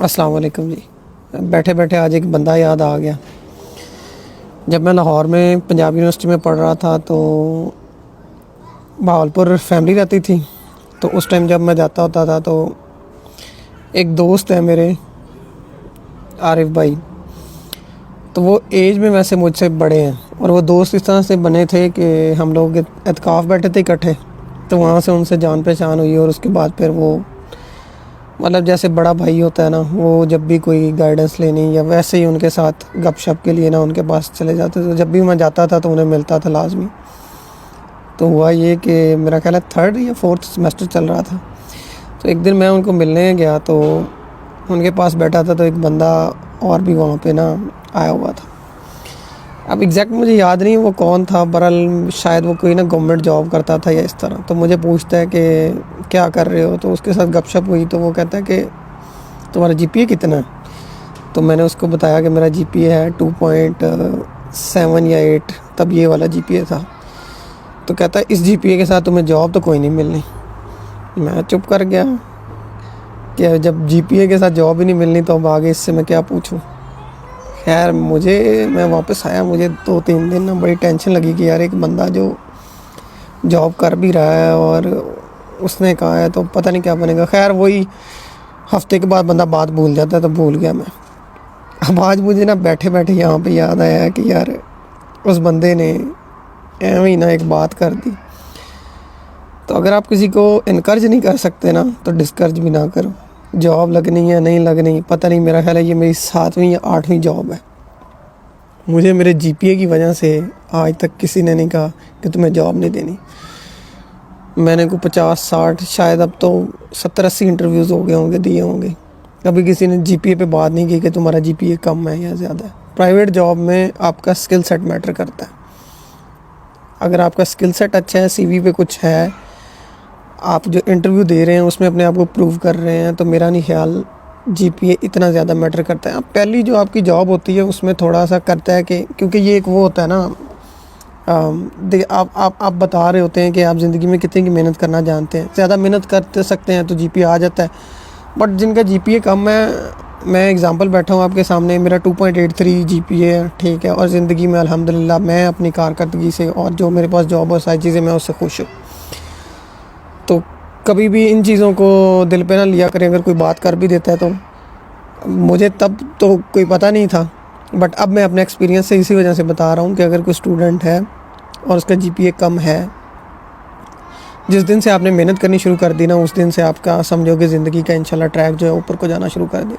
अस्सलाम वालेकुम जी। बैठे बैठे आज एक बंदा याद आ गया। जब मैं लाहौर में पंजाब यूनिवर्सिटी में पढ़ रहा था तो बहावलपुर फैमिली रहती थी। तो उस टाइम जब मैं जाता होता था तो एक दोस्त है मेरे, आरिफ भाई। तो वो एज में वैसे मुझसे बड़े हैं और वो दोस्त इस तरह से बने थे कि हम लोग एतकाफ़ बैठे थे इकट्ठे। तो वहाँ से उनसे जान पहचान हुई और उसके बाद फिर वो मतलब जैसे बड़ा भाई होता है ना, वो जब भी कोई गाइडेंस लेनी या वैसे ही उनके साथ गपशप के लिए ना उनके पास चले जाते। तो जब भी मैं जाता था तो उन्हें मिलता था लाजमी। तो हुआ ये कि मेरा ख्याल है 3rd या 4th सेमेस्टर चल रहा था। तो एक दिन मैं उनको मिलने गया तो उनके पास बैठा था तो एक बंदा और भी वहाँ पे ना आया हुआ था। अब एग्जैक्ट मुझे याद नहीं वो कौन था, बहरहाल शायद वो कोई ना गवर्नमेंट जॉब करता था या इस तरह। तो मुझे पूछता है कि क्या कर रहे हो, तो उसके साथ गपशप हुई। तो वो कहता है कि तुम्हारा जीपीए कितना है। तो मैंने उसको बताया कि मेरा जीपीए है 2.7 या 8, तब ये वाला जीपीए था। तो कहता है इस जीपीए के साथ तुम्हें जॉब तो कोई नहीं मिलनी। मैं चुप कर गया कि जब जीपीए के साथ जॉब ही नहीं मिलनी तो अब आगे इससे मैं क्या पूछूं। खैर मैं वापस आया, मुझे 2-3 दिन ना बड़ी टेंशन लगी कि यार एक बंदा जो जॉब कर भी रहा है और उसने कहा है तो पता नहीं क्या बनेगा। खैर वही हफ्ते के बाद बंदा बात भूल जाता है, तो भूल गया मैं। अब आज मुझे ना बैठे बैठे यहाँ पे याद आया कि यार उस बंदे ने एवं ही ना एक बात कर दी। तो अगर आप किसी को इनकरेज नहीं कर सकते ना तो डिस्करेज भी ना करो। जॉब लगनी है नहीं लगनी पता नहीं, मेरा ख्याल है ये मेरी 7वीं या 8वीं जॉब है। मुझे मेरे जीपीए की वजह से आज तक किसी ने नहीं कहा कि तुम्हें जॉब नहीं देनी। मैंने को 50-60 शायद अब तो 70-80 इंटरव्यूज़ हो गए होंगे, दिए होंगे। कभी किसी ने जीपीए पे बात नहीं की कि तुम्हारा जीपीए कम है या ज़्यादा है। प्राइवेट जॉब में आपका स्किल सेट मैटर करता है। अगर आपका स्किल सेट अच्छा है, सीवी पे कुछ है, आप जो इंटरव्यू दे रहे हैं उसमें अपने आप को प्रूव कर रहे हैं, तो मेरा नहीं ख्याल जीपीए इतना ज़्यादा मैटर करता है। पहली जो आपकी जॉब होती है उसमें थोड़ा सा करता है कि क्योंकि ये एक वो होता है ना, आप बता रहे होते हैं कि आप ज़िंदगी में कितनी की मेहनत करना जानते हैं। ज़्यादा मेहनत कर सकते हैं तो जीपीए आ जाता है। बट जिनका जीपीए कम है, मैं एग्जांपल बैठा हूँ आपके सामने, मेरा 2.83 जीपीए है, ठीक है। और ज़िंदगी में अल्हम्दुलिल्लाह मैं अपनी कारकर्दगी से और जो मेरे पास जॉब और सारी चीज़ें मैं उससे खुश हूँ। तो कभी भी इन चीज़ों को दिल पे ना लिया करें। अगर कोई बात कर भी देता है तो मुझे तब तो कोई पता नहीं था, बट अब मैं अपने एक्सपीरियंस से इसी वजह से बता रहा हूँ कि अगर कोई स्टूडेंट है और उसका जीपीए कम है, जिस दिन से आपने मेहनत करनी शुरू कर दी ना, उस दिन से आपका समझो कि ज़िंदगी का इंशाल्लाह ट्रैक जो है ऊपर को जाना शुरू कर दे।